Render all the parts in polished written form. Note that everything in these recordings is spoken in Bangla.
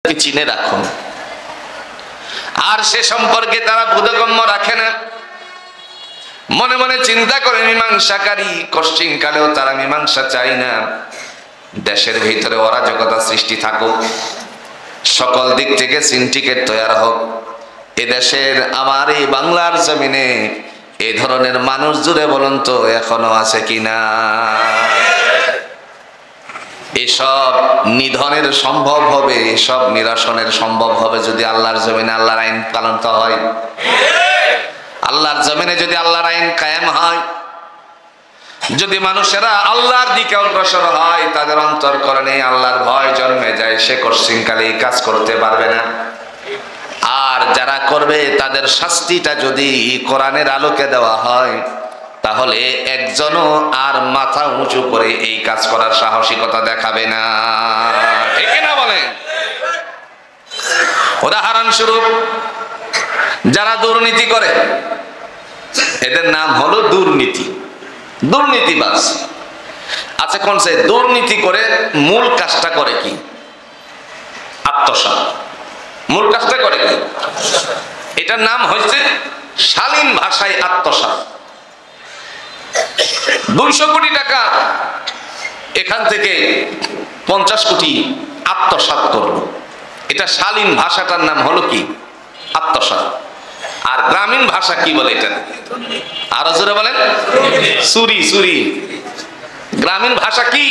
চিনে রাখুন। আর সে সম্পর্কে তারা বোধগম্য রাখে না, মনে মনে চিন্তা করে মীমাংসাকারী, কশ্চিনকালেও তারা মীমাংসা চায় না। দেশের ভিতরে অরাজকতা সৃষ্টি থাকুক, সকল দিক থেকে সিন্ডিকেট তৈরি হোক, এদেশের আমার এই বাংলার জমিনে এই ধরনের মানুষ জুড়ে বলুন তো এখনো আছে কিনা? এসব নিধনের সম্ভব হবে, এসব নিরসনের সম্ভব হবে যদি আল্লাহর জমিনে আল্লাহর আইন পালন হয়। আল্লাহর জমিনে যদি আল্লাহর আইন কায়েম হয়, যদি মানুষেরা আল্লাহর দিকে অগ্রসর হয়, তাদের অন্তরকরণে আল্লাহর ভয় জন্মে যায়, সে কশ্চিনকালে এই কাজ করতে পারবে না। আর যারা করবে তাদের শাস্তিটা যদি কোরআনের আলোকে দেওয়া হয়, তাহলে একজনও আর মাথা উঁচু করে এই কাজ করার সাহসিকতা দেখাবে না। ঠিক না বলেন? উদাহরণস্বরূপ যারা দুর্নীতি করে, এদের নাম হলো দুর্নীতি, দুর্নীতিবাজ। আচ্ছা, কোন সে দুর্নীতি করে মূল কাজটা করে কি? আত্মসাৎ। মূল কাজটা করে কি? এটার নাম হয়েছে শালীন ভাষায় আত্মসাৎ। 200 কোটি টাকা এখান থেকে 50 কোটি আত্মসাৎ করলো, এটা শালীন ভাষাটার নাম হলো কি? আত্মসাৎ। আর গ্রামীণ ভাষা কি বলে এটা? আরো জোরে বলেন। চুরি। চুরি। গ্রামীণ ভাষা কি?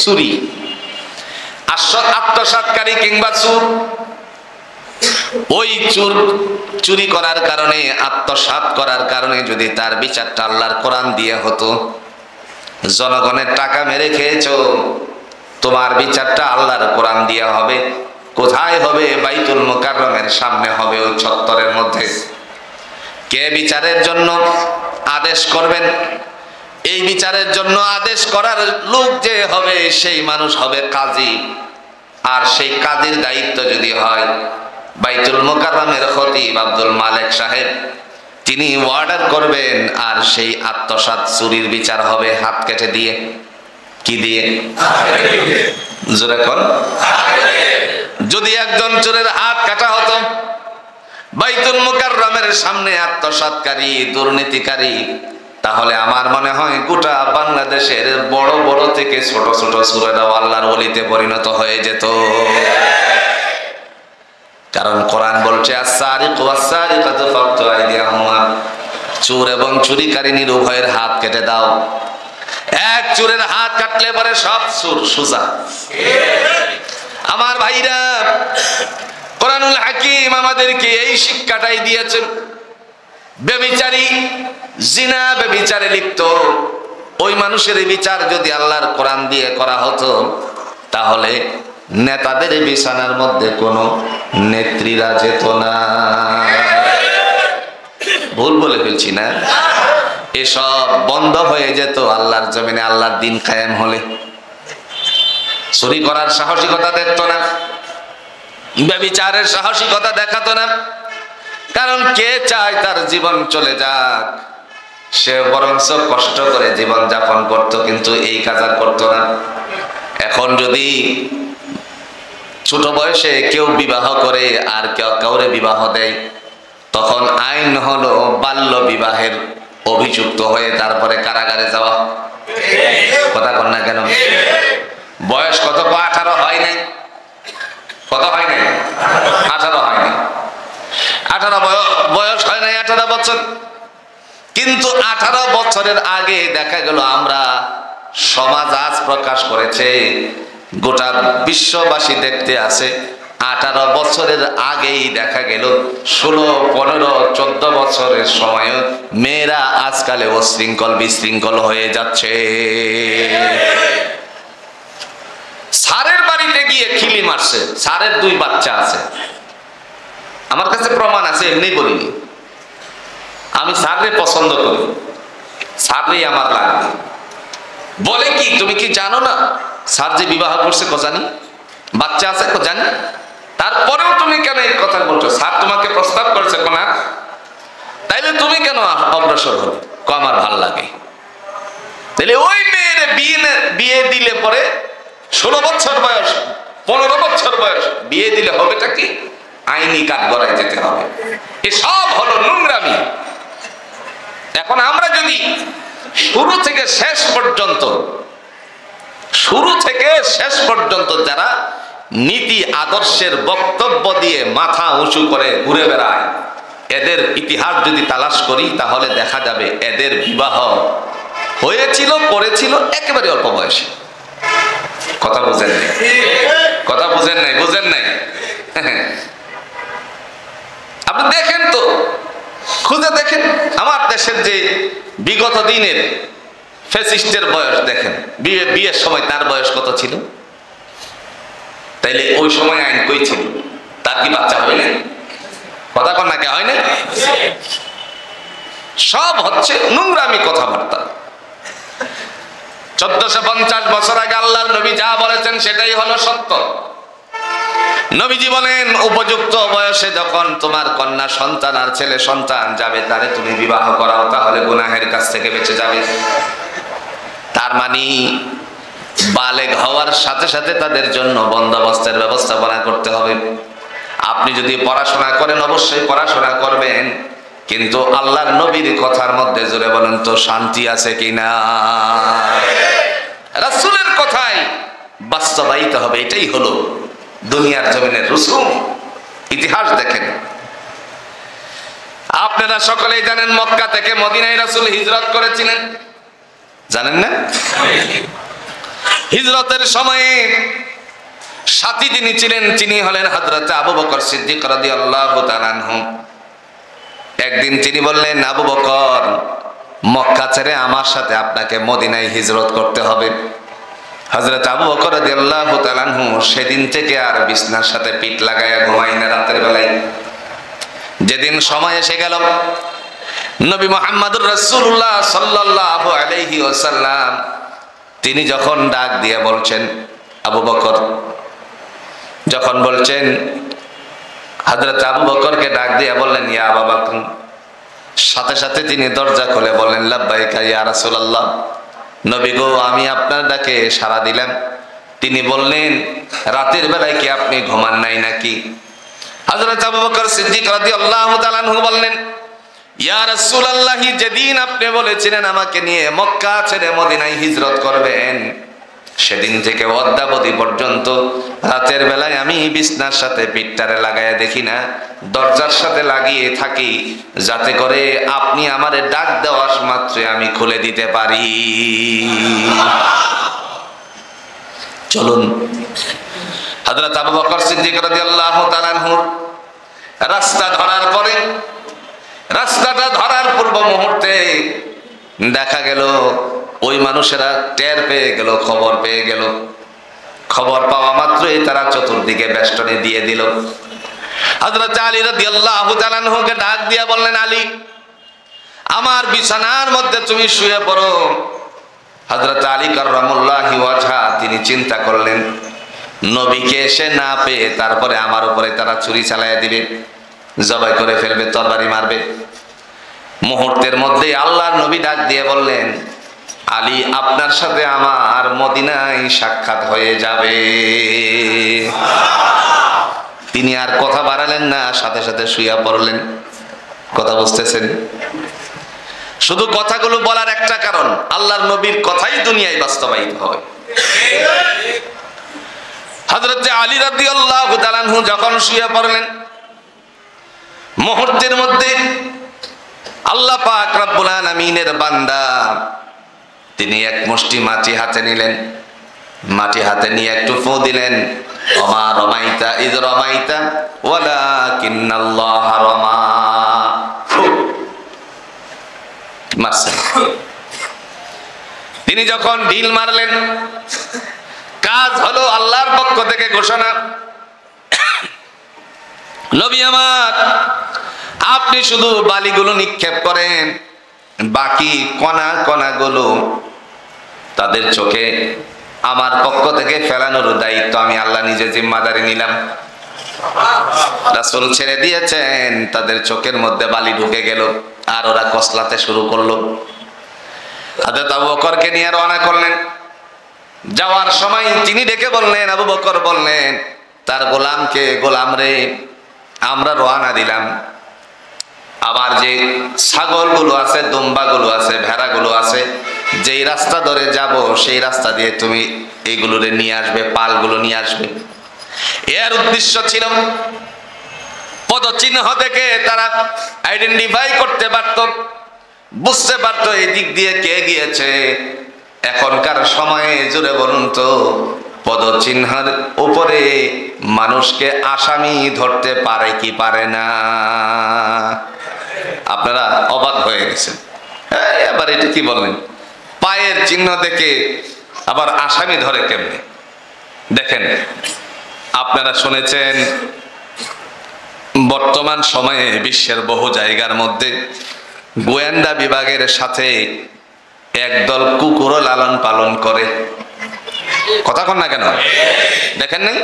চুরি। আত্মসাৎকারী কিংবা চোর, ওই চুরি করার কারণে, আত্মসাৎ করার কারণে যদি তার বিচারটা আল্লাহর কোরআন দিয়ে হতো, জনগণের টাকা মেরে খেয়েছো, তোমার বিচারটা আল্লাহর কোরআন দিয়ে হবে। কোথায় হবে? বাইতুল মুকাররমের সামনে হবে, ওই চত্বরের মধ্যে। কে বিচারের জন্য আদেশ করবেন? এই বিচারের জন্য আদেশ করার লোক যে হবে, সেই মানুষ হবে কাজী। আর সেই কাজীর দায়িত্ব যদি হয় বাইতুল মুকাররমের খতিব আব্দুল মালেক সাহেব, তিনি অর্ডার করবেন, আর সেই আত্মসাৎ চুরির বিচার হবে হাত কেটে দিয়ে। কি দিয়ে? জোরে কোন? যদি একজন চোরের হাত কাটা হতো বাইতুল মুকাররমের সামনে, আত্মসাৎকারী, দুর্নীতিকারী, তাহলে আমার মনে হয় গোটা বাংলাদেশের বড় বড় থেকে ছোট ছোট চোরেরাও আল্লাহর ওলিতে পরিণত হয়ে যেত। কারণ কোরআন বলছে আস-সারিকু ওয়াস-সারিকাতু ফাকতু আইদিয়াহুমা, চোর এবং চুরিকারিনীর উভয়ের হাত কেটে দাও। এক চোরের হাত কাটলে পরে সব চোর সোজা। আমার ভাইরা, কোরআনুল হাকিম আমাদেরকে এই শিক্ষাটাই দিয়েছেন। ব্যভিচারী, জিনা ব্যভিচারে লিপ্ত ওই মানুষের বিচার যদি আল্লাহর কোরআন দিয়ে করা হতো, তাহলে নেতাদের বিছানার মধ্যে কোনো নেত্রীরা যেত না। ভুল বলে ফেলছি না? এসব বন্ধ হয়ে যেত আল্লাহর জমিনে আল্লাহর দিন কায়েম হলে। চুরি করার সাহসিকতা দেখতো না, ব্যভিচারের সাহসিকতা দেখাতো না। কারণ কে চায় তার জীবন চলে যাক? সে বরঞ্চ কষ্ট করে জীবন যাপন করত, কিন্তু এই কাজ আর করতো না। এখন যদি ছোট বয়সে কেউ বিবাহ করে আর কেউ কাউরে বিবাহ দেয়, তখন আইন হলো বাল্য বিবাহের অভিযুক্ত হয়ে তারপরে কারাগারে যাওয়া। কথা কন না কেন? বয়স কত? 18 হয় নাই। কত হয় নাই? 18 হয় নাই। 18 বয়স হয় নাই, 18 বছর। কিন্তু 18 বছরের আগে দেখা গেল, আমরা সমাজ আজ প্রকাশ করেছে, গোটা বিশ্ববাসী দেখতে আছে, 18 বছরের আগেই দেখা গেল 16, 15, 14 বছরের সময় মেয়েরা আজকালে অশৃঙ্খল বিশৃঙ্খল হয়ে যাচ্ছে। স্যারের বাড়িতে গিয়ে খিলি মারছে, স্যারের 2 বাচ্চা আছে। আমার কাছে প্রমাণ আছে, এমনি বলিনি। আমি স্যাররে পছন্দ করি, স্যাররেই আমার লাগবে। বলে কি, তুমি কি জানো না স্যার যে বিবাহ করছে? জানি। বাচ্চা আছে? জানি। তারপরেও তুমি কেন এই কথা বলছো? স্যার তোমাকে প্রস্তাব করেছে না, তাইলে তুমি কেন অগ্রসর হলে? আমার ভাল লাগে। তাহলে ওই মেয়ের বিয়ে দিলে পরে 16 বছর বয়স 15 বছর বয়স, বিয়ে দিলে হবেটা কি? আইনি কাঠগড়ায় যেতে হবে। এসব হলো নোংরামি। এখন আমরা যদি শুরু থেকে শেষ পর্যন্ত যারা নীতি আদর্শের বক্তব্য দিয়ে মাথা উঁচু করে ঘুরে বেড়ায়, এদের ইতিহাস যদি তালাশ করি তাহলে দেখা যাবে এদের বিবাহ হয়েছিল, করেছিল একেবারে অল্প বয়সে। কথা বুঝেন নাই? কথা বুঝেন নাই? বুঝেন নাই? আপনি দেখেন তো, খুঁজে দেখেন আমার দেশের যে বিগত দিনের ফ্যাসিস্টের বয়স দেখেন, বিয়ের সময় তার বয়স কত ছিল? তাইলে ওই সময় আইন কই ছিল? তার কি বাচ্চা হয় না? কথা কন না, কে হয় না? সব হচ্ছে নোংরামি কথাবার্তা। 1450 বছর আগে আল্লাহর নবী যা বলেছেন সেটাই হলো সত্য। নবীজি বলেন, উপযুক্ত বয়সে যখন তোমার কন্যা সন্তান আর ছেলে সন্তান যাবে, তারে তুমি বিবাহ করাও, তাহলে গুনাহের কাছ থেকে বেঁচে যাবে। তার মানে বালেগ হওয়ার সাথে সাথে তাদের জন্য বন্দোবস্তের ব্যবস্থাপনা করতে হবে। আপনি যদি পড়াশোনা করেন অবশ্যই পড়াশোনা করবেন, কিন্তু আল্লাহর নবীর কথার মধ্যে জোরে বলেন তো শান্তি আছে কিনা? রাসূলের কথাই বাস্তবায়িত হবে, এটাই হলো দুনিয়ার জমিনের রসুম। ইতিহাস দেখেন, আপনারা সকলেই জানেন মক্কা থেকে মদিনায় রাসূল হিজরত করেছিলেন, জানেন না? হিজরতের সময়ে সাথী যিনি ছিলেন তিনি হলেন হযরত আবু বকর সিদ্দিক রাদিয়াল্লাহু তাআলা আনহু। একদিন তিনি বললেন, আবু বকর, মক্কা ছেড়ে আমার সাথে আপনাকে মদিনায় হিজরত করতে হবে। হযরত আবু বকর রাদিয়াল্লাহু তাআলা আনহু সেদিন থেকে আর বিছনার সাথে পিঠ লাগায়া ঘুমায় না রাতের বেলায়। যেদিন সময় এসে গেল, নবী মুহাম্মদুর রাসূলুল্লাহ সাল্লাল্লাহু আলাইহি ওয়াসাল্লাম তিনি যখন ডাক দিয়ে বলছেন, আবু বকর যখন বলছেন, হযরত আবু বকরকে ডাক দিয়ে বললেন, ইয়া আবু বকর। সাথে সাথে তিনি দরজা খুলে বললেন, লাব্বাইকা ইয়া রাসূলুল্লাহ, নবী গো, আমি আপনার ডাকে সাড়া দিলাম। তিনি বললেন, রাতের বেলায় কি আপনি ঘুমান নাই নাকি? হযরত আবু বকর সিদ্দিক রাদিয়াল্লাহু তাআলা আনহু বললেন, ইয়া রাসূলুল্লাহ, যেদিন আপনি বলেছিলেন আমাকে নিয়ে মক্কা ছেড়ে মদিনায় হিজরত করবেন, সেদিন থেকে অদ্যাবধি পর্যন্ত রাতের বেলায় আমি বিছনার সাথে পিঠটারে লাগাইয়া দেখি না, দরজার সাথে লাগিয়ে থাকি, যাতে করে আপনি আমারে ডাক দেওয়ার মাত্রই আমি খুলে দিতে পারি। চলুন, হযরত আবু বকর সিদ্দিক রাদিয়াল্লাহু তাআলা আনহু রাস্তা ধরার পরে, রাস্তাটা ধরার পূর্ব মুহূর্তে দেখা গেল ওই মানুষেরা টের পেয়ে গেল, খবর পেয়ে গেল। খবর পাওয়া মাত্রই তারা চতুর্দিকে বেষ্টনী দিয়ে দিল। হযরত আলী রাদিয়াল্লাহু তাআলা আনহুকে ডাক দিয়া বললেন, আলী, আমার বিছানার মধ্যে তুমি শুয়ে পড়ো। হযরত আলী কাররামুল্লাহি ওয়াজহা তিনি চিন্তা করলেন, নবীকে এসে না পেয়ে তারপরে আমার উপরে তারা ছুরি চালাইয়া দিবে, জবাই করে ফেলবে, তরবারি মারবে। মুহূর্তের মধ্যে আল্লাহর নবী ডাক দিয়ে বললেন, আলী, আপনার সাথে আমার মদিনায় সাক্ষাৎ হয়ে যাবে। তিনি আর কথা বাড়ালেন না, সাথে সাথে শুইয়া পড়লেন। কথা বুঝতেছেন? শুধু কথাগুলো বলার একটা কারণ, আল্লাহর নবীর কথাই দুনিয়ায় বাস্তবায়িত হবে। হযরত আলী রাদিয়াল্লাহু তাআলা আনহু যখন শুয়ে পড়লেন, মুহূর্তের মধ্যে আল্লাহ পাক রব্বুল আলামিনের বান্দা তিনি এক মুষ্টি মাটি হাতে নিলেন, মাটি হাতে নিয়ে একটু ফু দিলেন, ওমা রমাইতা ইয রমাইতা ওয়ালাকিন্নাল্লাহা রমা। মারছেন। তিনি যখন ঢিল মারলেন, কাজ হলো আল্লাহর পক্ষ থেকে ঘোষণা, নবী আমার, আপনি শুধু বালিগুলো নিক্ষেপ করেন, বাকি কণা কণাগুলো তাদের চোখে আমার পক্ষ থেকে ফেলানোর দায়িত্ব আমি আল্লাহ নিজে জিম্মাদারি নিলাম। রাসূল ছেড়ে দিয়েছেন, তাদের চোখের মধ্যে বালি ঢুকে গেল, আর ওরা কসলাতে শুরু করলো। হযরত আবু বকরকে নিয়ে রওনা করলেন। যাওয়ার সময় তিনি ডেকে বললেন, আবু বকর বললেন তার গোলামকে, গোলাম রে, আমরা রওনা দিলাম, আবার যে ছাগলগুলো আছে, দুম্বাগুলো আছে, ভেড়াগুলো আছে, যেই রাস্তা ধরে যাব সেই রাস্তা দিয়ে তুমি এইগুলো নিয়ে আসবে, পালগুলো নিয়ে আসবে। এর উদ্দেশ্য ছিল পদচিহ্ন থেকে তারা আইডেন্টিফাই করতে পারত, বুঝতে পারত এই দিক দিয়ে কে গিয়েছে। এখনকার সময়ে জুড়ে বলুন তো, পদচিহ্নের উপরে মানুষকে আসামি ধরতে পারে কি পারে না? আপনারা অবাক হয়ে গেছেন, এবার এটা কি বললেন? পায়ের চিহ্ন দেখে আবার আসামি ধরে কেমনে? দেখেন, আপনারা শুনেছেন বর্তমান সময়ে বিশ্বের বহু জায়গার মধ্যে গোয়েন্দা বিভাগের সাথে একদল কুকুরও লালন পালন করে। কথা কন না কেন? দেখেন নাই?